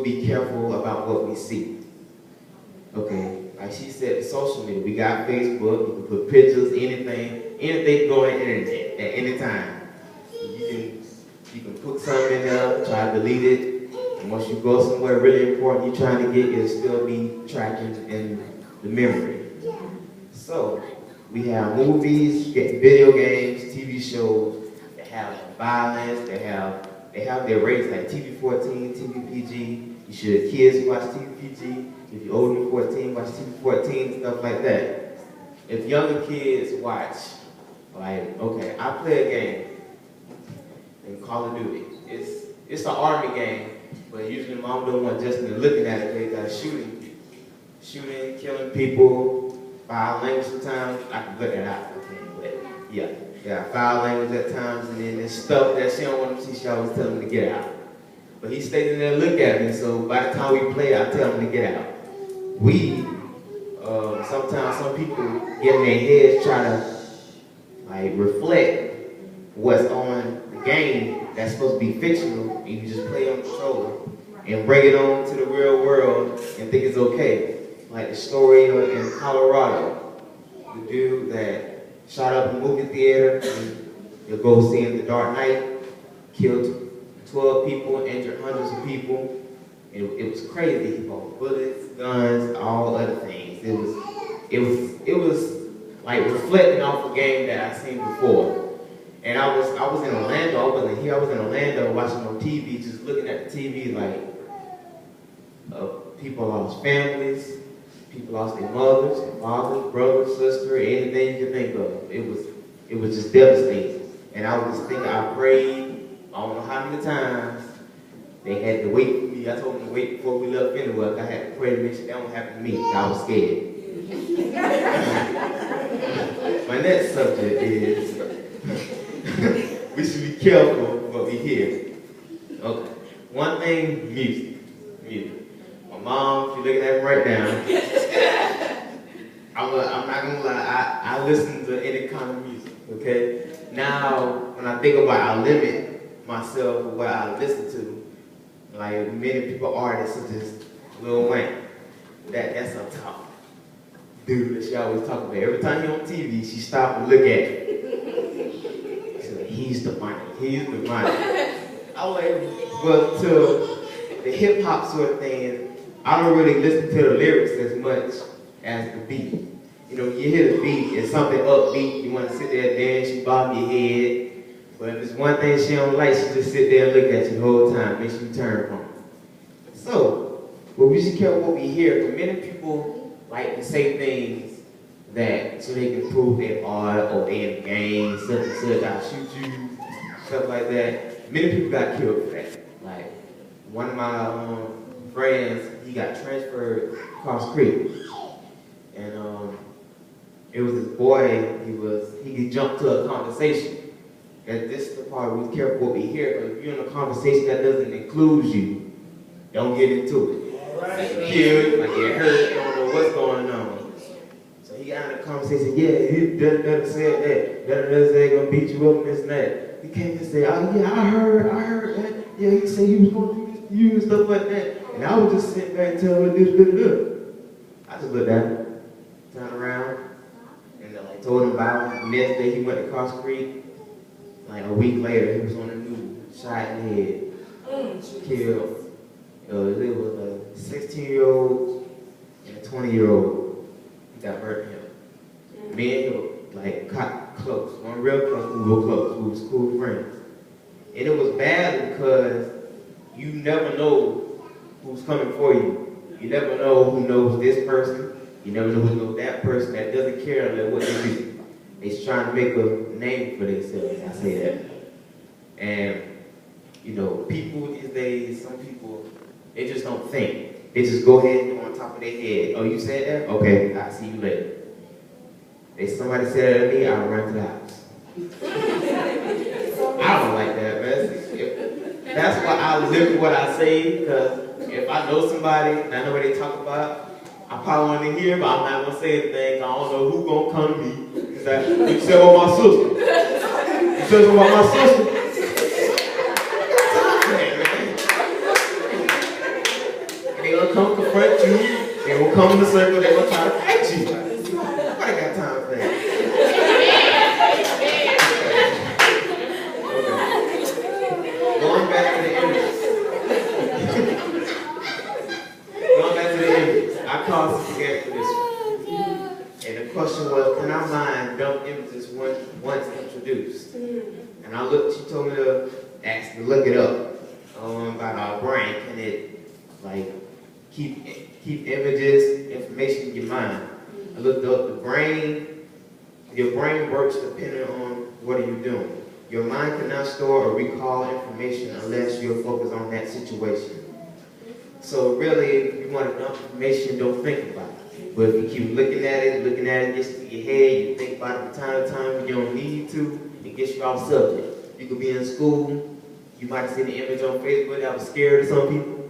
be careful about what we see. Okay, like she said, social media. We got Facebook. You can put pictures, anything going on the internet at any time. You can put something in there, try to delete it, and once you go somewhere really important you're trying to get, it'll still be tracking in the memory. So we have movies, video games, TV shows that have violence. They have their rates like TV 14, TV PG. You should kids watch TV PG. If you're older than 14, watch TV 14, stuff like that. If younger kids watch, like, okay, I play a game in Call of Duty. It's an army game, but usually mom don't want Justin looking at it. They got shooting, killing people, foul language sometimes. I can look it out, okay, but yeah, foul language at times, and then there's stuff that she don't want to see. She always tell him to get out. But he stays in there and look at me, so by the time we play, I tell him to get out. Sometimes some people get in their heads, try to like reflect what's on the game that's supposed to be fictional, and you just play on the controller and bring it on to the real world and think it's okay. Like the story in Colorado, the dude that shot up a movie theater and you'll go see in The Dark Knight, killed 12 people, injured hundreds of people. It was crazy. He bought bullets, guns, all other things. It was like reflecting off a game that I seen before. And I was in Orlando. I wasn't here. I was in Orlando watching on TV, just looking at the TV like people lost families, people lost their mothers, their fathers, brothers, sisters, anything you can think of. It was just devastating. And I was just thinking, I prayed, I don't know how many times. They had to wait for me. I told them to wait before we left anyway. I had to pray to make sure that don't happen to me. I was scared. My next subject is we should be careful what we hear. Okay. One thing, music. My mom, if you're looking at me right now, I'm not gonna lie, I listen to any kind of music, okay? Now, when I think about it, I limit myself with what I listen to. Like many people artists such as Lil Wayne. That's a top dude that she always talk about. Every time he's on TV, she stop and look at him. She's like, he's the money. I was like, well, to the hip hop sort of thing, I don't really listen to the lyrics as much as the beat. You know, you hear the beat, it's something upbeat, you want to sit there and dance, you bob your head. But if there's one thing she don't like, she just sit there and look at you the whole time, makes you turn from it. So, we should care what we hear, because many people like to say things that so they can prove their art or they in games, such and such, I'll shoot you, stuff like that. Many people got killed for that. Like, one of my friends, he got transferred across creek. And it was this boy, he could jump to a conversation. And this is the part where we careful what we hear, but if you're in a conversation that doesn't include you, don't get into it. Right. Like you're killed, like you're hurt, you don't know what's going on. So he got in a conversation, yeah, he said that, said gonna beat you up and this and that. He came and said, oh yeah, I heard that. Yeah, he said he was gonna do this to you and stuff like that. And I was just sitting back and telling him this. I just looked at him, turned around, and like told him about it. The next day he went to Cross Creek. Like a week later, he was on the news, shot in the head, killed. It was a 16-year-old and a 20-year-old that murdered him. Me and him, like, got close. One real close, we were close. We were school friends. And it was bad because you never know who's coming for you. You never know who knows this person. You never know who knows that person that doesn't care about what they do. They're trying to make a name for themselves, I say that. And, you know, people these days, some people, they just don't think. They just go ahead and go on top of their head. Oh, you said that? Okay, I'll see you later. If somebody said that to me, I'll run to the house. I don't like that, man. That's why I live with what I say, because if I know somebody and I know what they talk about, I probably want to hear, but I'm not going to say anything. I don't know who's going to come to me. You said about my sister. You said about my sister. And they're gonna come confront you. They're gonna come in the circle. They're gonna try to fight you. Nobody got time for that. Okay. Going back to the images. Going back to the images. I called this together for this one. And the question was, can I mind dumb images once introduced? And I looked, she told me to ask to look it up about our brain. Can it like keep images, information in your mind? I looked up the brain. Your brain works depending on what are you doing. Your mind cannot store or recall information unless you're focused on that situation. So really, if you want enough information, don't think about it. But if you keep looking at it gets to your head, you think about it from time to time when you don't need to, it gets you off subject. You could be in school, you might have seen an image on Facebook that was scary to some people,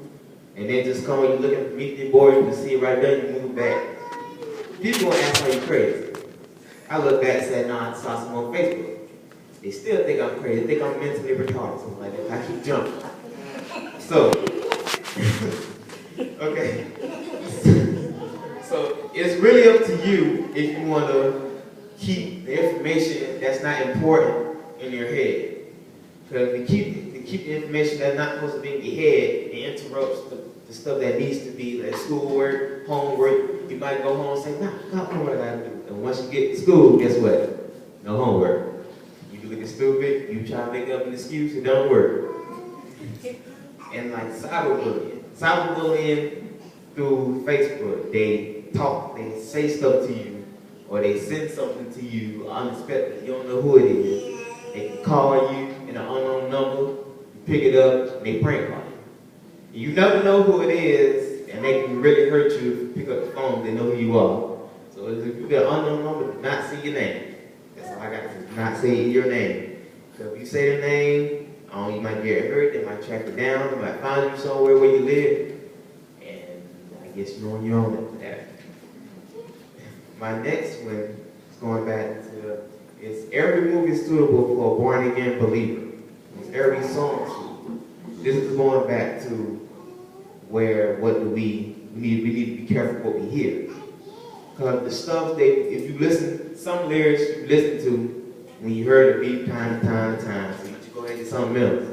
and then just come when you're looking at the meeting board, you can see it right there, you move back. People gonna ask how you crazy. I look back and said, no, I saw some on Facebook. They still think I'm crazy, they think I'm mentally retarded, something like that. I keep jumping. So, okay. So it's really up to you if you want to keep the information that's not important in your head. Because if you keep the information that's not supposed to be in your head, it interrupts the stuff that needs to be, like schoolwork, homework. You might go home and say, nah, I don't know what I gotta do. And once you get to school, guess what? No homework. You looking stupid, you try to make up an excuse, it don't work. And like cyberbullying through Facebook, they talk, they say stuff to you, or they send something to you unexpected. You don't know who it is. They can call you in an unknown number, you pick it up, and they prank call you. You never know who it is, and they can really hurt you if you pick up the phone, they know who you are. So if you get an unknown number, do not say your name. That's all I got to say, do not say your name. So if you say the name, you might get hurt, they might track you down, they might find you somewhere where you live, and I guess you're on your own after that. My next one is going back to, is every movie suitable for a born-again believer? Is every song suitable? This is going back to where, we need to be careful what we hear. Because the stuff if you listen, some lyrics you listen to, when you heard it beat time to time to time, so you just go ahead and do something else.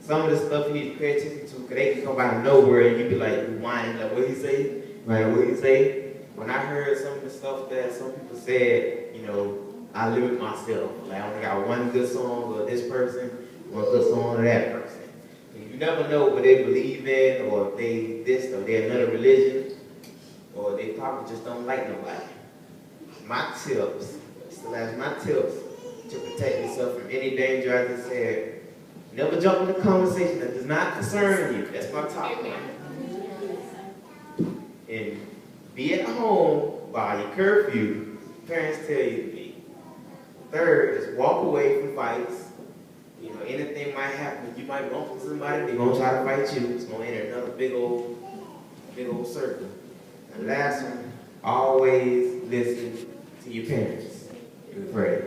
Some of the stuff you need to pay attention to, because they can come out of nowhere and you be like whining, like, what he say? Right, what he say? When I heard some of the stuff that some people said, you know, I limit myself. Like, I only got one good song of this person, one good song of that person. And you never know what they believe in, or if they this, or they're another religion, or they probably just don't like nobody. My tips to protect yourself from any danger, I just said, never jump in a conversation that does not concern you. That's my top one. And be at home while your curfew, parents tell you to be. Third is walk away from fights. You know, anything might happen. You might bump into somebody, they're gonna try to fight you. It's gonna enter another big old circle. And last one, always listen to your parents and pray.